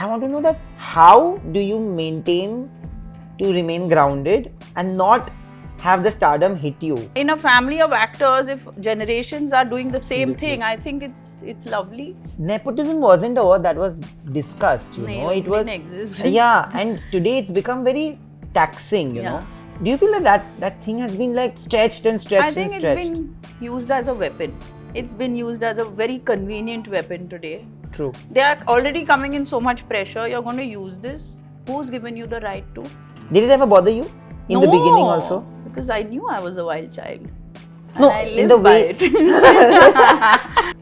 I want to know that how do you maintain to remain grounded and not have the stardom hit you? In a family of actors, if generations are doing the same Absolutely. thing, I think it's lovely. Nepotism wasn't a word that was discussed, you know. It was, didn't exist. yeah, and today it's become very taxing, you know. Do you feel that thing has been like stretched and stretched I think and it's stretched? been used as a weapon. It's been used as a very convenient weapon today. True. They are already coming in so much pressure. You're going to use this. Who's given you the right to? Did it ever bother you in the beginning also? Because I knew I was a wild child. No, I in the lived by way. it.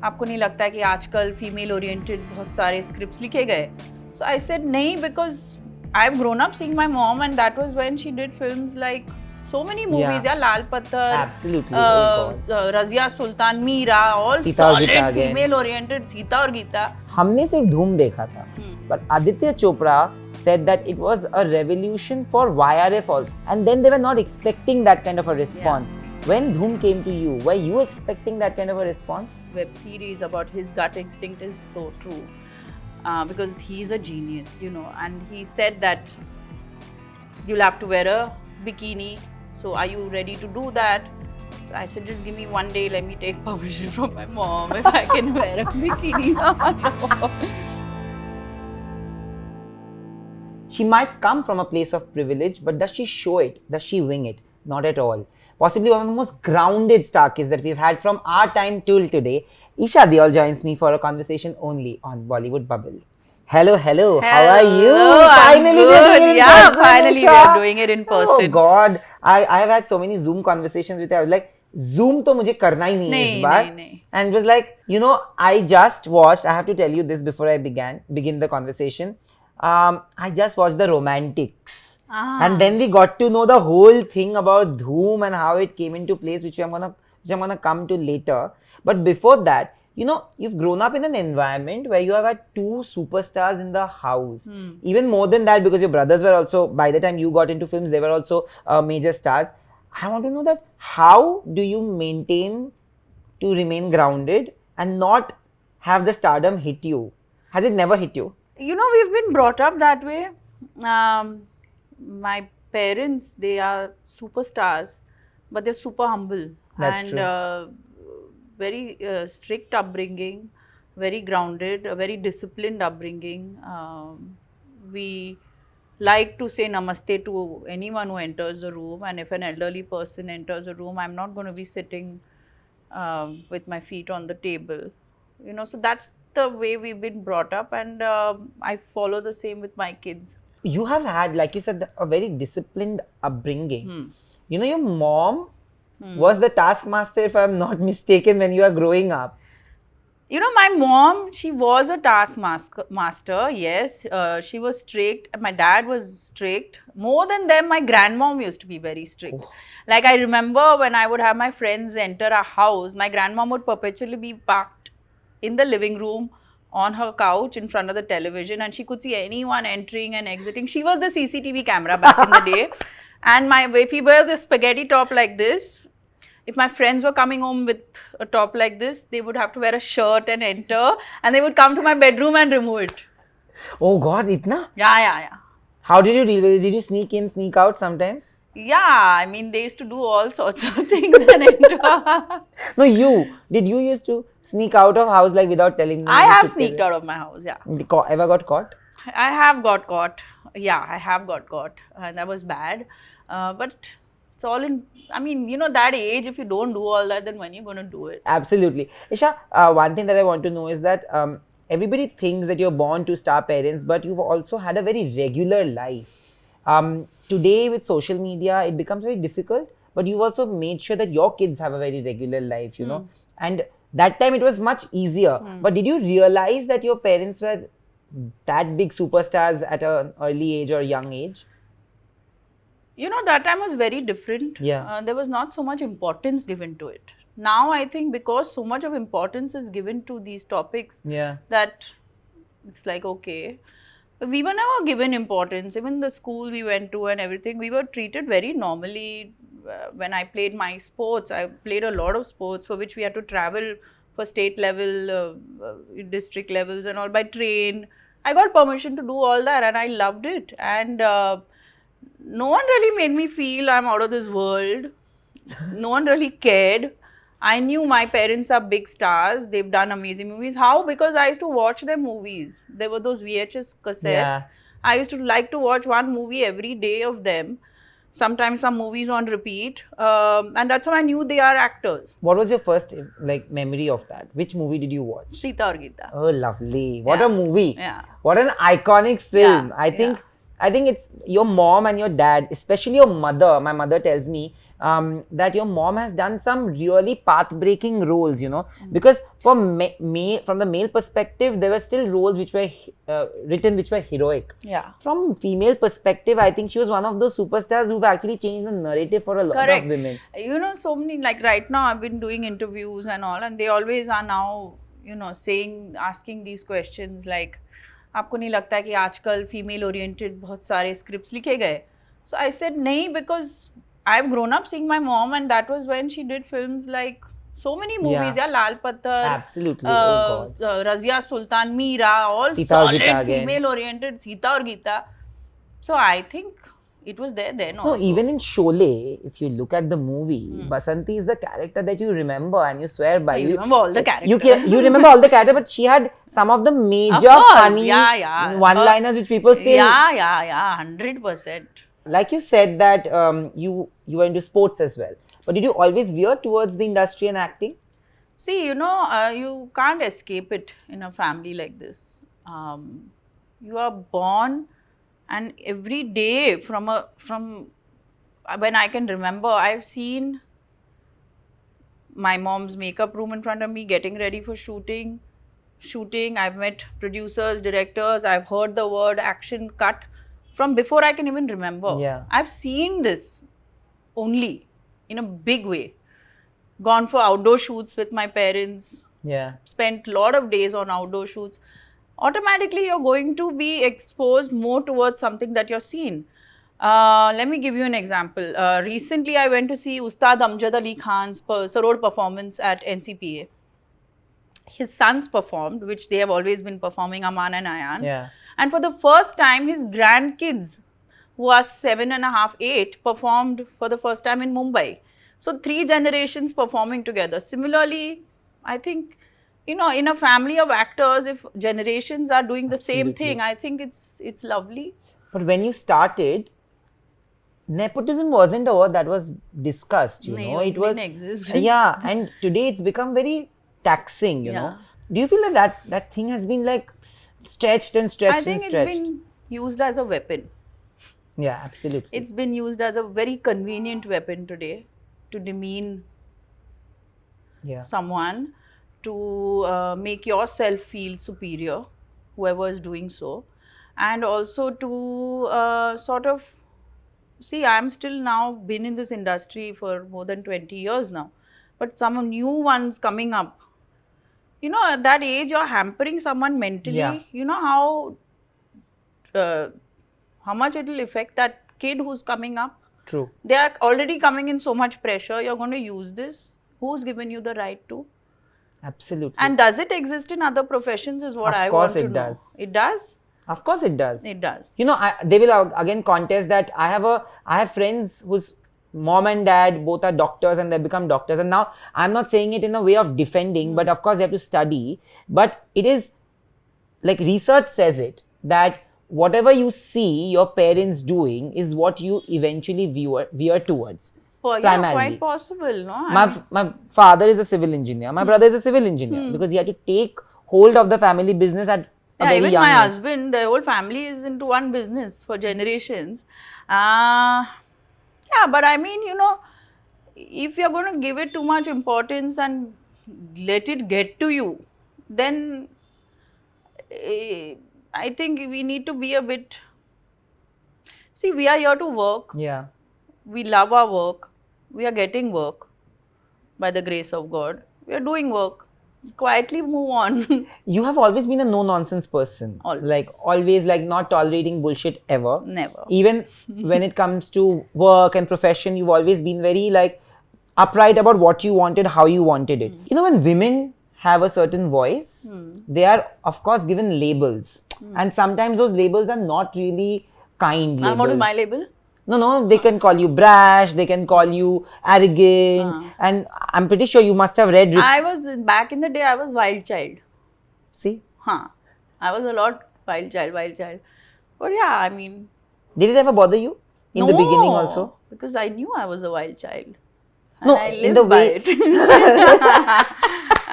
आपको नहीं लगता है कि आजकल female oriented बहुत सारे scripts लिखे गए? So I said नहीं, because I've grown up seeing my mom, and that was when she did films like so many movies. Yeah, Lal Patthar, Absolutely. Razia Sultan, Meera, all Sita और solid Gita again. female oriented. Sita और गीता. हमने सिर्फ धूम देखा था, but Aditya Chopra said that it was a revolution for YRF also, and then they were not expecting that kind of a response. When Dhoom came to you, were you expecting that kind of a response? Web series about his gut instinct is so true, because he's a genius, you know, and he said that you'll have to wear a bikini. So are you ready to do that? So I said, just give me one day, let me take permission from my mom if I can wear a bikini. She might come from a place of privilege, but does she show it? Does she wing it? Not at all. Possibly one of the most grounded star kids that we've had from our time till today. Esha Deol joins me for a conversation only on Bollywood Bubble. Hello. How are you? Finally, we are doing it in person, finally we Esha. are doing it in person. Oh God, I have had so many Zoom conversations with her. I was like, Zoom to mujhe karna hi nahi hai is baar. And it was like, you know, I just watched. I have to tell you this before I begin the conversation. I just watched The Romantics. And then we got to know the whole thing about Dhoom and how it came into place, which I'm gonna come to later. But before that, you know, you've grown up in an environment where you have had two superstars in the house. Even more than that, because your brothers were also, by the time you got into films, they were also major stars. I want to know that how do you maintain to remain grounded and not have the stardom hit you? Has it never hit you? You know, we've been brought up that way. My parents, they are superstars, but they're super humble. That's true. Very strict upbringing, very grounded, a very disciplined upbringing. We like to say namaste to anyone who enters the room, and if an elderly person enters a room, I'm not going to be sitting with my feet on the table. You know, so that's the way we've been brought up, and I follow the same with my kids. You have had, like you said, a very disciplined upbringing. You know, your mom was the taskmaster, if I'm not mistaken, when you were growing up. You know, my mom, she was a taskmaster, yes. She was strict. My dad was strict. More than them, my grandmom used to be very strict. Oh. Like, I remember when I would have my friends enter our house, my grandmom would perpetually be parked in the living room on her couch in front of the television, and she could see anyone entering and exiting. She was the CCTV camera back in the day. And if we wear the spaghetti top like this, if my friends were coming home with a top like this, they would have to wear a shirt and enter, and they would come to my bedroom and remove it. Oh God, itna? Yeah. How did you deal with it? Did you sneak in, sneak out sometimes? Yeah, I mean, they used to do all sorts of things and enter. No, did you used to sneak out of house like without telling them? I have sneaked out of my house, yeah. Ever got caught? I have got caught. Yeah, I have got caught. And that was bad. But it's all in, I mean, you know, that age, if you don't do all that, then when are you going to do it? Absolutely. Isha, one thing that I want to know is that everybody thinks that you're born to star parents, but you've also had a very regular life. Today with social media, it becomes very difficult, but you've also made sure that your kids have a very regular life, you know. And that time it was much easier. But did you realize that your parents were that big superstars at an early age or young age? You know, that time was very different. Yeah. There was not so much importance given to it. Now, I think because so much of importance is given to these topics, that it's like, okay, we were never given importance. Even the school we went to and everything, we were treated very normally. When I played my sports, I played a lot of sports for which we had to travel for state level, district levels and all by train. I got permission to do all that and I loved it. And no one really made me feel I'm out of this world. No one really cared. I knew my parents are big stars. They've done amazing movies. How? Because I used to watch their movies. There were those VHS cassettes. Yeah. I used to like to watch one movie every day of them. Sometimes some movies on repeat. And that's how I knew they are actors. What was your first memory of that? Which movie did you watch? Sita aur Geeta. Oh, lovely. What a movie. Yeah. What an iconic film. Yeah. I think it's your mom and your dad, especially your mother. My mother tells me that your mom has done some really path-breaking roles, because from the male perspective, there were still roles which were written which were heroic. Yeah. From female perspective, I think she was one of those superstars who've actually changed the narrative for a lot of women. So many, like right now I've been doing interviews and all, and they always are now, asking these questions like, आपको नहीं लगता है कि आजकल female oriented बहुत सारे scripts लिखे गए? So I said नहीं, because I've grown up seeing my mom, and that was when she did films like so many movies, Lal Patthar, absolutely, oh God. Razia Sultan, Meera, all Sita solid Geeta female oriented, Sita aur Geeta. So I think it was there then also. No, even in Sholay, if you look at the movie, Basanti is the character that you remember and you swear by. You remember all the characters. You remember all the characters, but she had some of the major funny one-liners which people still... Yeah, 100%. Like you said that you were into sports as well. But did you always veer towards the industry and acting? See, you can't escape it in a family like this. You are born, and every day from when I can remember, I've seen my mom's makeup room in front of me, getting ready for shooting. I've met producers, directors. I've heard the word action cut from before I can even remember. Yeah. I've seen this only in a big way. Gone for outdoor shoots with my parents. Yeah. Spent a lot of days on outdoor shoots. Automatically, you're going to be exposed more towards something that you're seen. Let me give you an example. Recently, I went to see Ustad Amjad Ali Khan's Sarod performance at NCPA. His sons performed, which they have always been performing, Aman and Ayan. Yeah. And for the first time, his grandkids, who are 7.5, 8, performed for the first time in Mumbai. So 3 generations performing together. Similarly, I think, in a family of actors, if generations are doing the same thing, I think it's lovely. But when you started, nepotism wasn't a word that was discussed, it was... didn't exist. Yeah, and today it's become very taxing, you know. Do you feel that thing has been like stretched and stretched and stretched? I think it's been used as a weapon. Yeah, absolutely. It's been used as a very convenient weapon today to demean someone, to make yourself feel superior, whoever is doing so, and also to sort of... See, I'm still now been in this industry for more than 20 years now, but some new ones coming up. At that age, you're hampering someone mentally. Yeah. You know how much it will affect that kid who's coming up. True. They are already coming in so much pressure. You're going to use this. Who's given you the right to? Absolutely. And does it exist in other professions is what I want to know. Of course it does. It does? Of course it does. It does. They will again contest that I have friends whose mom and dad both are doctors and they become doctors, and now I'm not saying it in a way of defending, but of course they have to study. But it is like research says it, that whatever you see your parents doing is what you eventually veer towards. Yeah, quite possible, no? My father is a civil engineer. My brother is a civil engineer because he had to take hold of the family business at a very even young my age. husband, the whole family is into one business for generations. Yeah, but I mean, if you're going to give it too much importance and let it get to you, then I think we need to be a bit... See, we are here to work. Yeah. We love our work. We are getting work by the grace of God. We are doing work. Quietly move on. You have always been a no-nonsense person. Always. Like not tolerating bullshit ever. Never. Even when it comes to work and profession, you've always been very upright about what you wanted, how you wanted it. When women have a certain voice, they are of course given labels. And sometimes those labels are not really kind labels. What is my label? No, they can call you brash, they can call you arrogant, and I'm pretty sure you must have read... Back in the day, I was wild child. See? I was a lot wild child. But yeah, I mean... Did it ever bother you in the beginning also? Because I knew I was a wild child. And No, I in the lived by way... it.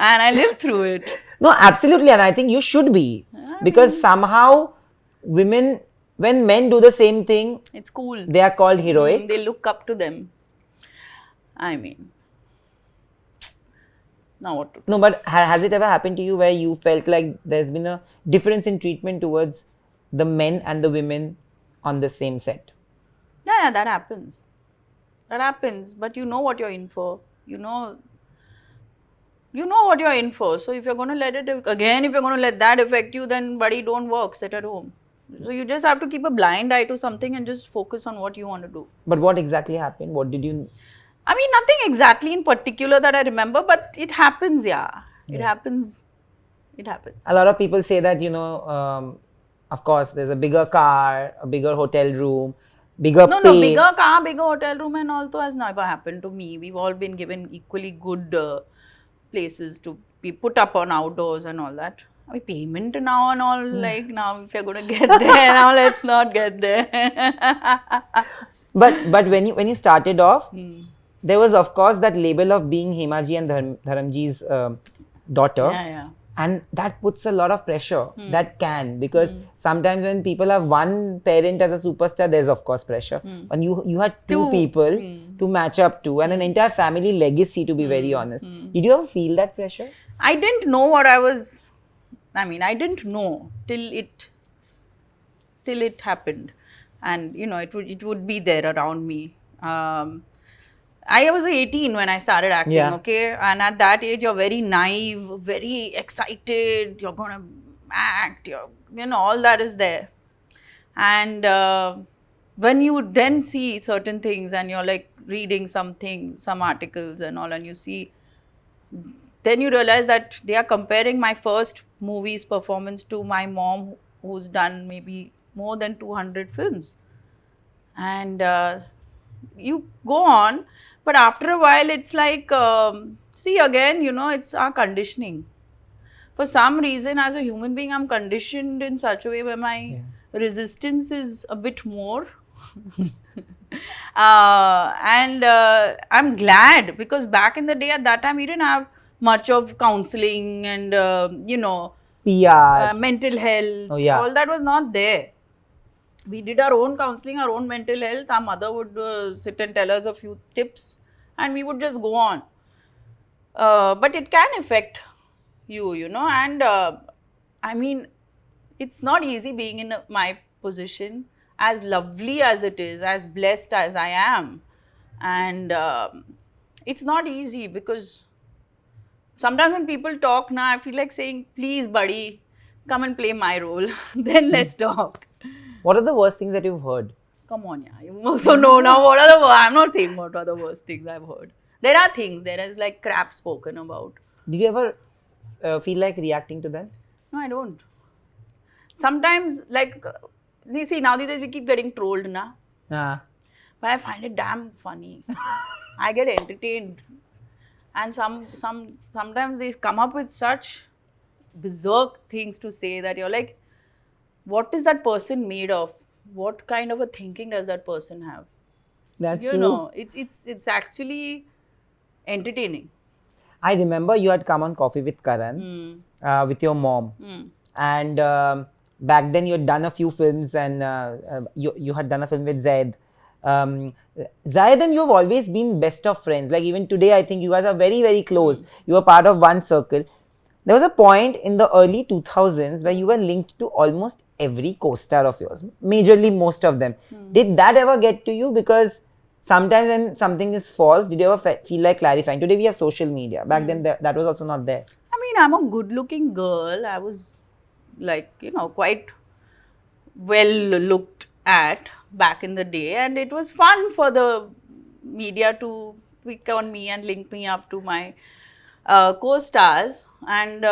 And I lived through it. No, absolutely, and I think you should be. Because somehow women... When men do the same thing, it's cool. They are called heroic. They look up to them. I mean, now what to do? No, but has it ever happened to you where you felt like there's been a difference in treatment towards the men and the women on the same set? Yeah, that happens. That happens. But you know what you're in for. You know what you're in for. So if you're going to let that affect you, then buddy, don't work. Sit at home. So you just have to keep a blind eye to something and just focus on what you want to do. But what exactly happened? What did you... I mean, nothing exactly in particular that I remember, but it happens, yeah. It happens. A lot of people say that, of course, there's a bigger car, a bigger hotel room, bigger pay. No, bigger car, bigger hotel room and also has never happened to me. We've all been given equally good places to be put up on outdoors and all that. I mean, payment now and all, like now if you're going to get there, now let's not get there. But when you started off, there was of course that label of being Hema ji and Dharamji's daughter. Yeah. And that puts a lot of pressure. That can, because sometimes when people have one parent as a superstar, there's of course pressure. And you had two people to match up to, and an entire family legacy, to be very honest. Did you ever feel that pressure? I didn't know what I was... I didn't know till it happened, and it would be there around me. I was 18 when I started acting, okay, and at that age you're very naive, very excited. You're gonna act, all that is there, and when you then see certain things and you're like reading some articles and all, and you see. Then you realize that they are comparing my first movie's performance to my mom, who's done maybe more than 200 films. And you go on, but after a while it's like, see again, it's our conditioning. For some reason, as a human being, I'm conditioned in such a way where my resistance is a bit more. And I'm glad, because back in the day, at that time, we didn't have much of counseling and, PR, mental health. All that was not there. We did our own counseling, our own mental health. Our mother would sit and tell us a few tips and we would just go on. But it can affect you, and I mean, it's not easy being in my position, as lovely as it is, as blessed as I am. And it's not easy, because sometimes when people talk now, I feel like saying, please, buddy, come and play my role. Then let's talk. What are the worst things that you've heard? Come on, yeah. You also know now what are the worst. I'm not saying what are the worst things I've heard. There are things. There is like crap spoken about. Did you ever feel like reacting to them? No, I don't. Sometimes, like, you see, now these days we keep getting trolled, na? But I find it damn funny. I get entertained. And sometimes they come up with such berserk things to say that you're like, what is that person made of? What kind of a thinking does that person have? That's true. You know, it's actually entertaining. I remember you had come on Coffee with Karan with your mom. And back then you had done a few films, and you had done a film with Zaid. Zaid and you have always been best of friends. Like even today, I think you guys are very, very close. You were part of one circle. There was a point in the early 2000s where you were linked to almost every co-star of yours, majorly most of them. Did that ever get to you? Because sometimes when something is false, did you ever feel like clarifying? Today we have social media. Back then that was also not there. I mean, I'm a good-looking girl. I was like, quite well looked at back in the day, and it was fun for the media to pick on me and link me up to my co-stars, and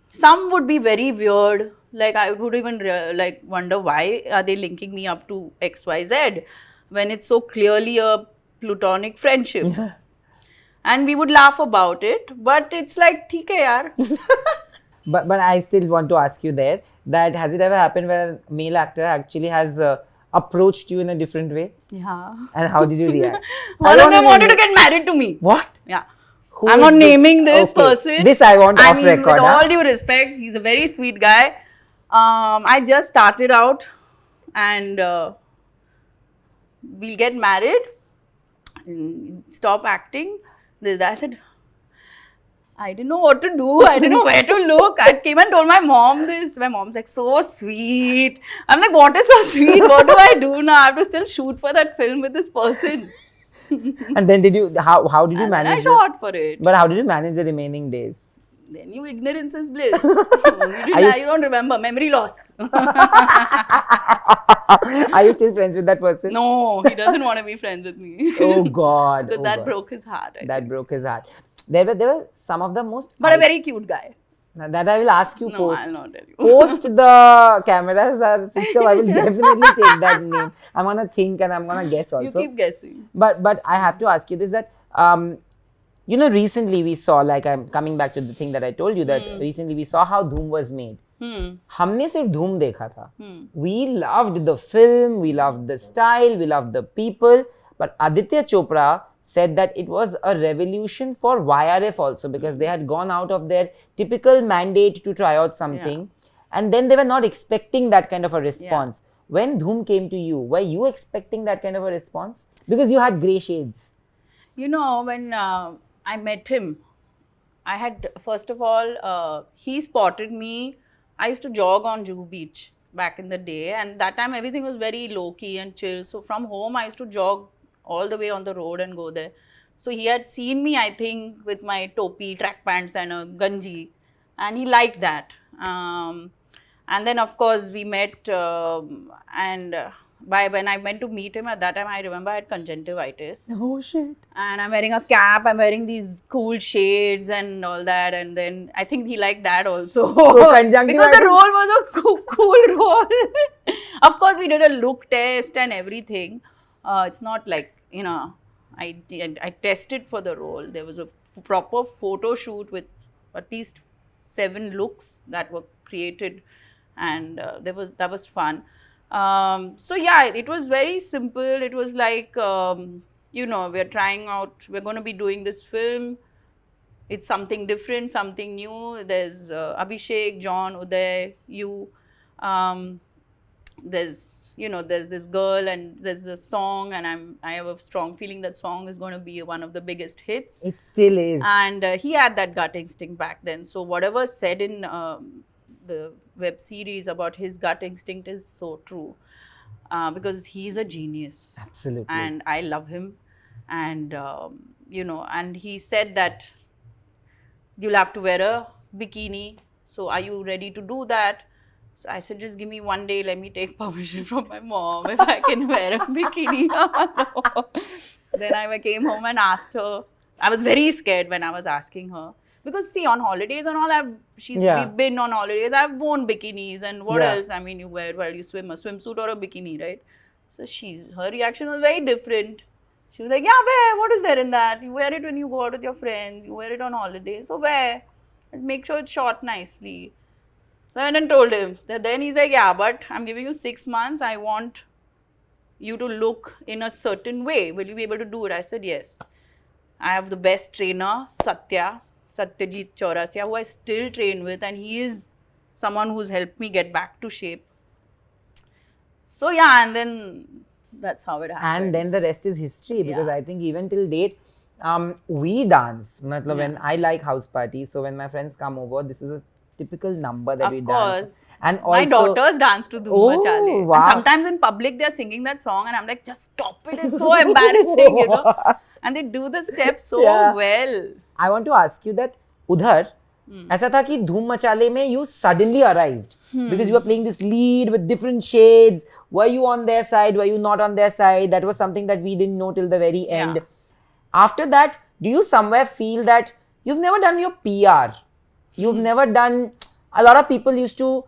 some would be very weird. Like I would even like wonder why are they linking me up to XYZ when it's so clearly a platonic friendship. And we would laugh about it, but it's like, theek hai yaar. But I still want to ask you there that has it ever happened where a male actor actually has approached you in a different way? Yeah. And how did you react? One of them wanted to get married to me. What? Yeah. Who I'm is not this? naming this Okay. person. This I want off record. With all due respect, he's a very sweet guy. I just started out, and we'll get married. Stop acting. This, I said, I didn't know what to do. I didn't know where to look. I came and told my mom this. My mom's like, so sweet. I'm like, what is so sweet? What do I do now? I have to still shoot for that film with this person. And then how did you And manage I shot for it. But how did you manage the remaining days? Then you ignorance is bliss. You don't remember. Memory loss. Are you still friends with that person? No, he doesn't want to be friends with me. Oh God. Because that broke his heart. That broke his heart. There were some of the most... But a very cute guy. Now that I will ask you No, post. I'll not tell you. Post the cameras are switched off. I will definitely take that name. I'm gonna think and I'm gonna guess also. You keep guessing. But I have to ask you this, that recently we saw, like, I'm coming back to the thing that I told you, that recently we saw how Dhoom was made. हमने सिर्फ Dhoom देखा था. We loved the film, we loved the style, we loved the people. But Aditya Chopra said that it was a revolution for YRF also, because they had gone out of their typical mandate to try out something, and then they were not expecting that kind of a response. When Dhoom came to you, were you expecting that kind of a response? Because you had grey shades. You know, when I met him, I had, first of all, he spotted me. I used to jog on Juhu Beach back in the day, and that time everything was very low-key and chill. So from home, I used to jog all the way on the road and go there. So he had seen me, I think, with my topi, track pants and a ganji, and he liked that. And then, of course, we met, and when I went to meet him at that time, I remember I had conjunctivitis. Oh shit. And I'm wearing a cap, I'm wearing these cool shades and all that, and then I think he liked that also. So conjunctivitis. Because the role was a cool role. Of course, we did a look test and everything. It's not like, you know, I tested for the role. There was a proper photo shoot with at least 7 looks that were created, and that was fun. So yeah, it was very simple. It was like, you know, we're trying out, we're going to be doing this film. It's something different, something new. There's Abhishek, John, Uday, you. There's this girl and there's this song, and I have a strong feeling that song is going to be one of the biggest hits. It still is. And he had that gut instinct back then. So whatever said in the web series about his gut instinct is so true, because he's a genius. Absolutely. And I love him. And, you know, and he said that you'll have to wear a bikini. So are you ready to do that? So I said, just give me one day, let me take permission from my mom if I can wear a bikini. Then I came home and asked her. I was very scared when I was asking her. Because see, on holidays and all, we've been on holidays, I've worn bikinis, and what else? I mean, you wear while you swim, a swimsuit or a bikini, right? So her reaction was very different. She was like, yeah, wear, what is there in that? You wear it when you go out with your friends, you wear it on holidays, so wear. Make sure it's short nicely. So I went and told him. Then he's like, yeah, but I'm giving you 6 months. I want you to look in a certain way. Will you be able to do it? I said, yes. I have the best trainer, Satyajit Chaurasia, who I still train with, and he is someone who's helped me get back to shape. So yeah, and then that's how it happened. And then the rest is history, because I think even till date, we dance. When I like house parties, so when my friends come over, this is a typical number that we dance. Of course. And also, my daughters dance to Dhoom Machale. Wow. And sometimes in public they're singing that song and I'm like, just stop it, it's so embarrassing, you know. And they do the steps so well. I want to ask you that udhar, ऐसा था कि धूम मचाले में you suddenly arrived because you were playing this lead with different shades. Were you on their side? Were you not on their side? That was something that we didn't know till the very end. After that, do you somewhere feel that, you've never done your PR. You've never done, a lot of people used to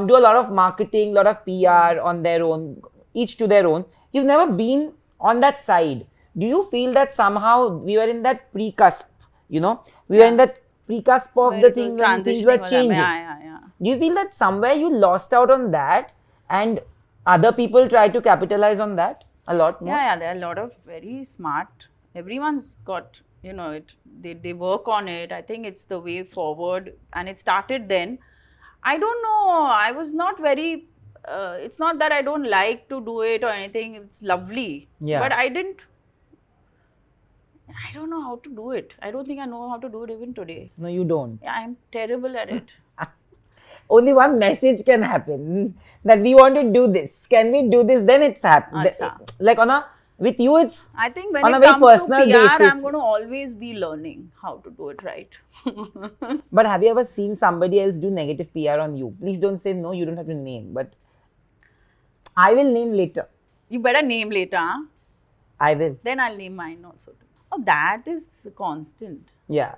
do a lot of marketing, a lot of PR on their own, each to their own. You've never been on that side. Do you feel that somehow we were in that pre-cusp, we were in that pre-cusp of the thing when things were changing? Do you feel that somewhere you lost out on that and other people try to capitalize on that a lot more? Yeah, there are a lot of very smart, everyone's got, they work on it. I think it's the way forward, and it started then. I don't know, I was not very, it's not that I don't like to do it or anything, it's lovely. Yeah. But I don't know how to do it. I don't think I know how to do it even today. No, you don't. Yeah, I'm terrible at it. Only one message can happen, that we want to do this. Can we do this? Then it's happened. Like with you, it's I think when on it a very comes to personal PR, basis. I'm going to always be learning how to do it right. But have you ever seen somebody else do negative PR on you? Please don't say no, you don't have to name. But I will name later. You better name later, huh? I will. Then I'll name mine also. Oh, that is constant. Yeah.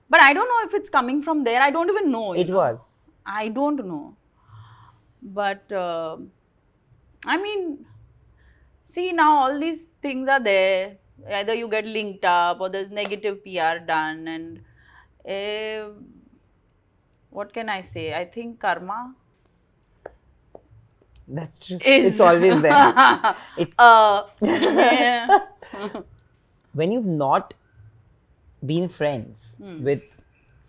But I don't know if it's coming from there. I don't even know. It was. I don't know. But, I mean, see, now all these things are there. Either you get linked up or there's negative PR done. And what can I say? I think karma. That's true. It's always there. Yeah. When you've not been friends with,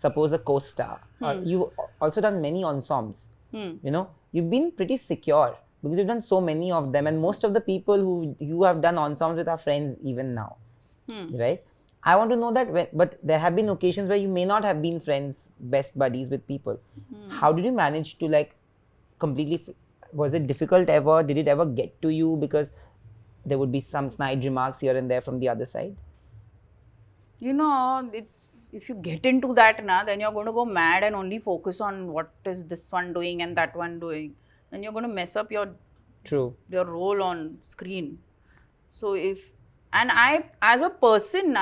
suppose, a co-star, or you've also done many ensembles, you've been pretty secure because you've done so many of them, and most of the people who you have done ensembles with are friends even now, right? I want to know that, but there have been occasions where you may not have been friends, best buddies with people. How did you manage to completely, was it difficult ever? Did it ever get to you? Because there would be some snide remarks here and there from the other side. It's, if you get into that, then you're going to go mad and only focus on what is this one doing and that one doing. Then you're going to mess up your role on screen. So I, as a person,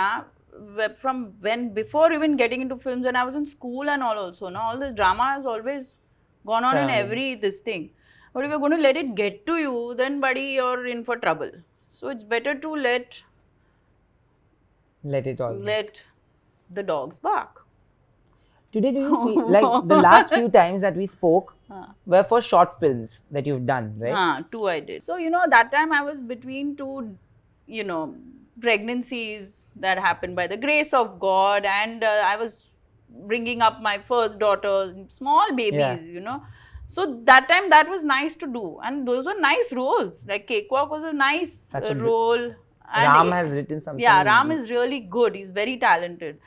from before even getting into films, when I was in school and all also, all this drama has always gone on in every this thing. But if you're going to let it get to you, then buddy, you're in for trouble. So it's better to let it all. Let the dogs bark. Today, do you feel like the last few times that we spoke were for short films that you've done, right? 2 I did. So, that time I was between 2, pregnancies that happened by the grace of God, and I was bringing up my first daughter, small babies, So that time that was nice to do, and those were nice roles. Like Cakewalk was a nice role. Ram has written something. Yeah, Ram is really good. He's very talented.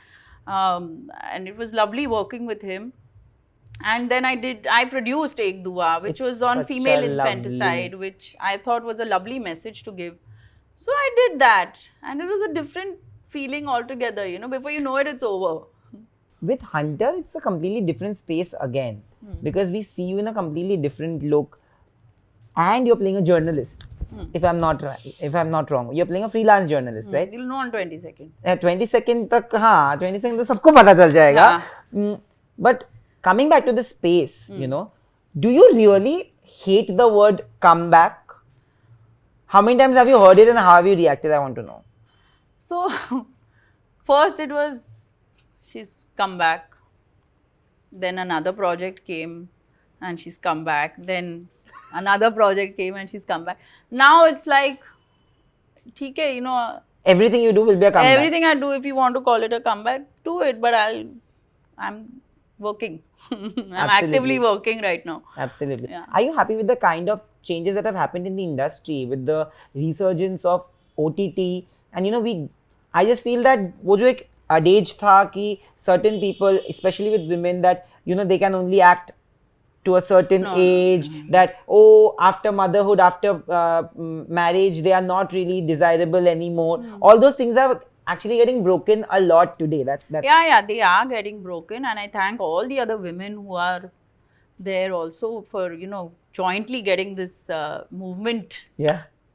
And it was lovely working with him. And then I produced Ek Dua, which was on female infanticide, which I thought was a lovely message to give. So I did that. And it was a different feeling altogether, before you know it, it's over. With Hunter, it's a completely different space again. Because we see you in a completely different look. And you're playing a journalist. If I'm not wrong, you're playing a freelance journalist, right? You'll know on 22nd. 22nd tak, 22nd to sabko pata chal jayega. But coming back to the space, do you really hate the word comeback? How many times have you heard it and how have you reacted? I want to know. So, first it was, she's come back. Then another project came and she's come back. Then another project came and she's come back. Now it's like, theek hai, everything you do will be a comeback. Everything I do, if you want to call it a comeback, do it. But I'm working. I'm actively working right now. Absolutely. Yeah. Are you happy with the kind of changes that have happened in the industry, with the resurgence of OTT? And I just feel that wo jo ek adage tha ki certain people, especially with women, that they can only act to a certain age, that after motherhood, after marriage, they are not really desirable anymore. All those things are actually getting broken a lot today. That's yeah, they are getting broken, and I thank all the other women who are there also for jointly getting this movement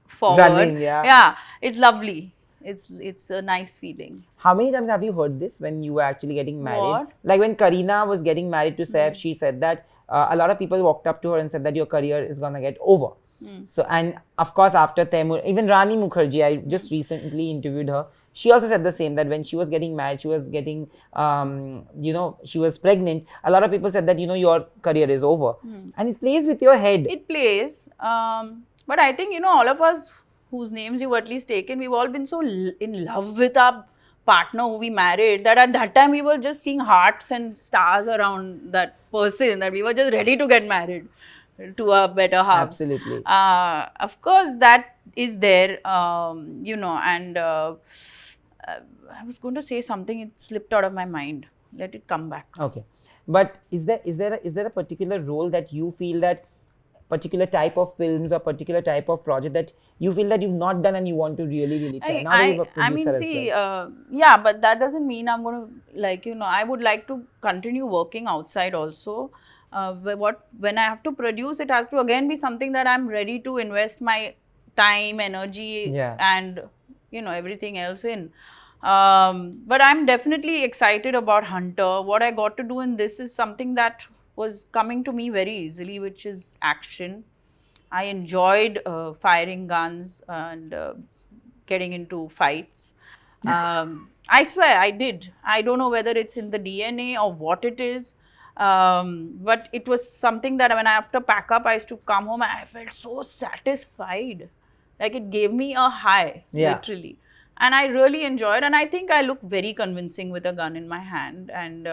forward. Running, yeah, it's lovely. it's a nice feeling. How many times have you heard this when you were actually getting married? What? Like when Kareena was getting married to Saif, she said that a lot of people walked up to her and said that your career is gonna get over. So, and of course after Taimur, even Rani Mukherjee, I just recently interviewed her. She also said the same, that when she was getting married, she was getting, she was pregnant. A lot of people said that, your career is over. And it plays with your head. It plays. But I think, all of us whose names you've at least taken, we've all been so in love with our partner who we married, that at that time we were just seeing hearts and stars around that person, that we were just ready to get married to a better half. Absolutely. Of course, that is there, and I was going to say something, it slipped out of my mind. Let it come back. Okay. But is there a particular role that you feel that particular type of films or particular type of project that you feel that you've not done and you want to really try? I mean, see, yeah, but that doesn't mean I'm going to, I would like to continue working outside also. When I have to produce, it has to again be something that I'm ready to invest my time, energy, and everything else in. But I'm definitely excited about Hunter. What I got to do in this is something that was coming to me very easily, which is action. I enjoyed firing guns and getting into fights. I swear I did. I don't know whether it's in the DNA or what it is. But it was something that when I have to pack up, I used to come home and I felt so satisfied. Like it gave me a high, literally. And I really enjoyed, and I think I look very convincing with a gun in my hand. And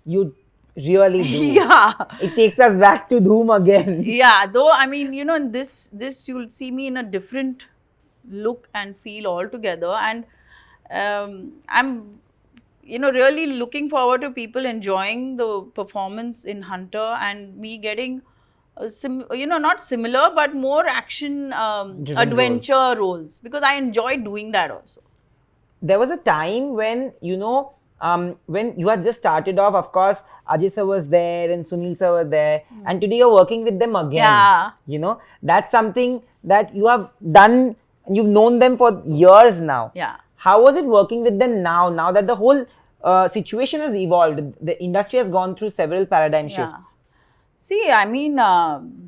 you really do. Yeah. It takes us back to Dhoom again. Yeah, though, I mean, in this you'll see me in a different look and feel altogether. And I'm really looking forward to people enjoying the performance in Hunter and me getting, not similar, but more action adventure roles, because I enjoy doing that also. There was a time when, when you had just started off, of course, Ajay sir was there and Sunil sir were there, and today you're working with them again. Yeah. That's something that you have done, and you've known them for years now. Yeah. How was it working with them now that the whole situation has evolved? The industry has gone through several paradigm shifts. See, I mean,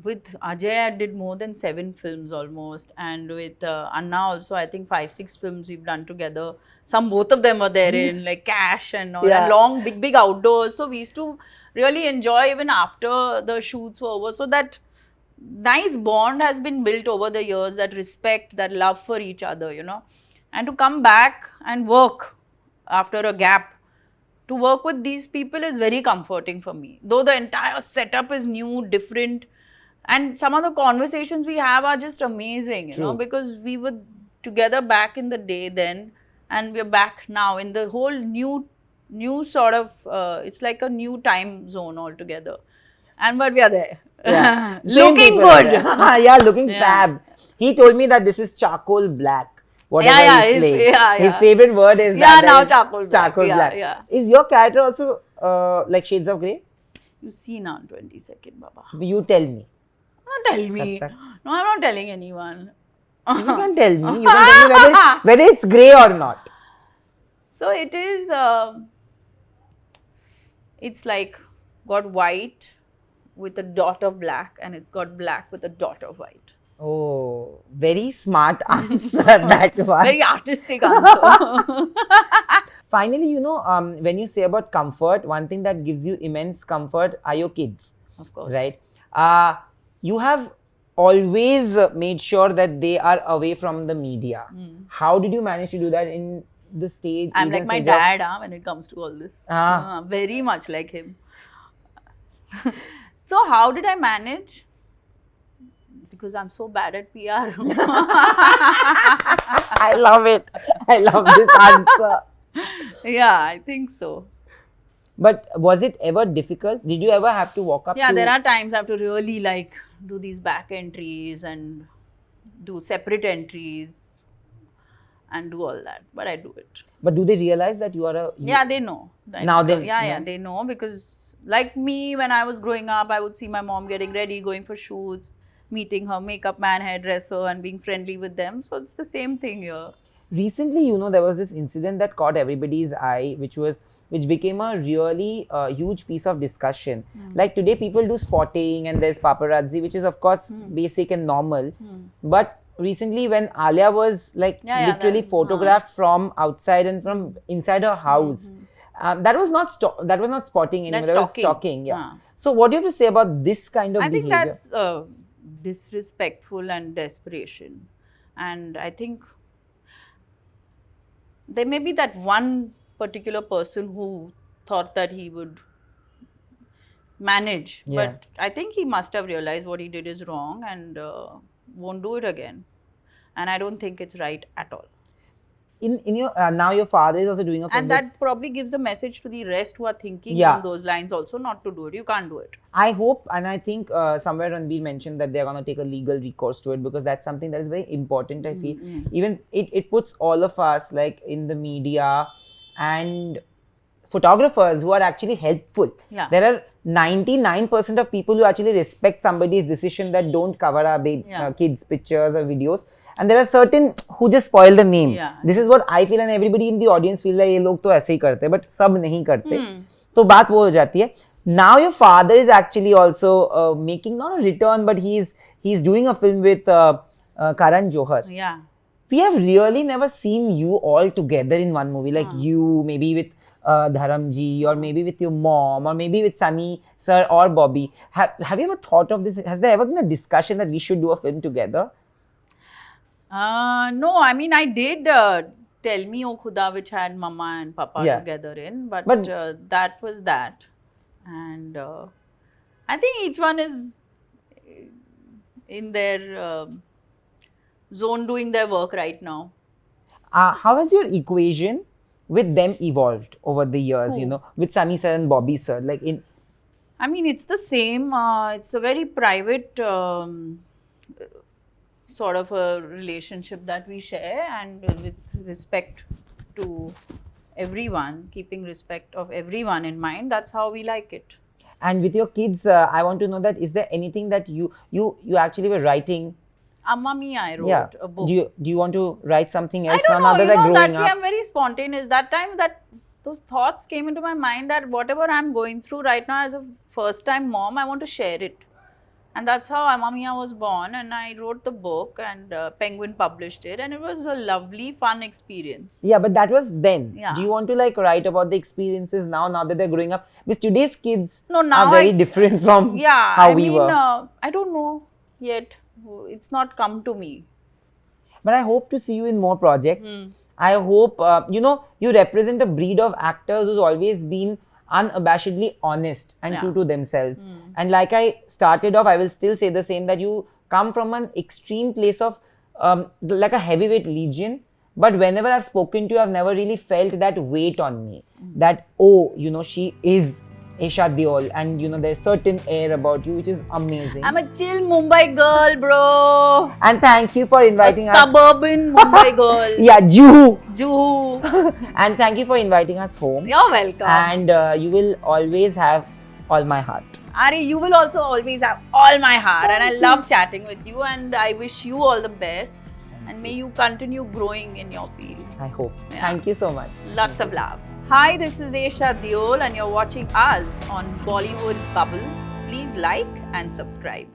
with Ajay, I did more than 7 films almost. And with Anna also, I think 5-6 films we've done together. Both of them were there in like Cash and all, and long, big outdoors. So we used to really enjoy even after the shoots were over. So that nice bond has been built over the years, that respect, that love for each other, And to come back and work after a gap, to work with these people is very comforting for me. Though the entire setup is new, different, and some of the conversations we have are just amazing, because we were together back in the day then, and we're back now in the whole new sort of, it's like a new time zone altogether. But we are there. Yeah. Looking good. Yeah, looking fab. He told me that this is charcoal black. Whatever he's playing. His favorite word is now charcoal black. Yeah. Is your character also like shades of grey? You see now 22nd, Baba. You tell me. Don't tell me. No, I'm not telling anyone. You can tell me. You can tell me whether it's grey or not. So it is, it's like got white with a dot of black, and it's got black with a dot of white. Oh, very smart answer, that one. Very artistic answer. Finally, when you say about comfort, one thing that gives you immense comfort are your kids. Of course. Right? You have always made sure that they are away from the media. How did you manage to do that in the stage? I'm like my dad when it comes to all this. Very much like him. So how did I manage? Because I'm so bad at PR. I love it. I love this answer. Yeah, I think so. But was it ever difficult? Did you ever have to walk up to... Yeah, there are times I have to really do these back entries and do separate entries and do all that. But I do it. But do they realize that you are a... Yeah, they know. Now they... Yeah, they know, because like me, when I was growing up, I would see my mom getting ready, going for shoots, meeting her makeup man, hairdresser, and being friendly with them. So it's the same thing here. recently, there was this incident that caught everybody's eye, which became a really huge piece of discussion. Like today, people do spotting and there's paparazzi, which is of course basic and normal. But recently, when Alia was literally photographed from outside and from inside her house, that was not spotting anymore. That was stalking. Yeah. So, what do you have to say about this kind of behavior? I think that's disrespectful and desperation, and I think there may be that one particular person who thought that he would manage, but I think he must have realized what he did is wrong and won't do it again. And I don't think it's right at all. In your now your father is also doing a film, and that probably gives the message to the rest who are thinking in those lines also not to do it. You can't do it. I hope, and I think somewhere Ranveer mentioned that they're going to take a legal recourse to it, because that's something that is very important. I feel even it puts all of us in the media and photographers who are actually helpful. There are 99% of people who actually respect somebody's decision that don't cover our kids' pictures or videos. And there are certain who just spoil the name. This is what I feel, and everybody in the audience feels like ये लोग तो ऐसे ही करते, but सब नहीं करते. तो बात वो हो जाती है. Now your father is actually also making not a return, but he's doing a film with Karan Johar. We have really never seen you all together in one movie, like you maybe with Dharamji, or maybe with your mom, or maybe with Sunny sir or Bobby. Have you ever thought of this? Has there ever been a discussion that we should do a film together? No, I mean, I did Tell Me O Khuda, which had Mama and Papa together in, but that was that. And I think each one is in their zone doing their work right now. How has your equation with them evolved over the years, with Sunny sir and Bobby sir? I mean, it's the same. It's a very private sort of a relationship that we share, and with respect to everyone, keeping respect of everyone in mind. That's how we like it. And with your kids, I want to know that, is there anything that you actually were writing? Amma Mia, I wrote a book. Do you want to write something else? I don't know. That way I'm very spontaneous. That time those thoughts came into my mind that whatever I'm going through right now as a first time mom, I want to share it. And that's how Amma Mia was born, and I wrote the book, and Penguin published it, and it was a lovely, fun experience. Yeah, but that was then. Do you want to write about the experiences now that they're growing up? Because today's kids are very different from how we were. I don't know yet. It's not come to me. But I hope to see you in more projects. I hope, you represent a breed of actors who's always been unabashedly honest and true to themselves. And like I started off, I will still say the same, that you come from an extreme place of like a heavyweight legion, but whenever I've spoken to you, I've never really felt that weight on me, that she is Esha Deol, and there's certain air about you which is amazing. I'm a chill Mumbai girl, bro. And thank you for inviting us. Suburban Mumbai girl. Yeah, Juhu. And thank you for inviting us home. You're welcome. And you will always have all my heart. Ari, you will also always have all my heart. And I love chatting with you, and I wish you all the best. And may you continue growing in your field. I hope. Thank you so much. Lots of love. Hi, this is Esha Deol, and you're watching us on Bollywood Bubble. Please like and subscribe.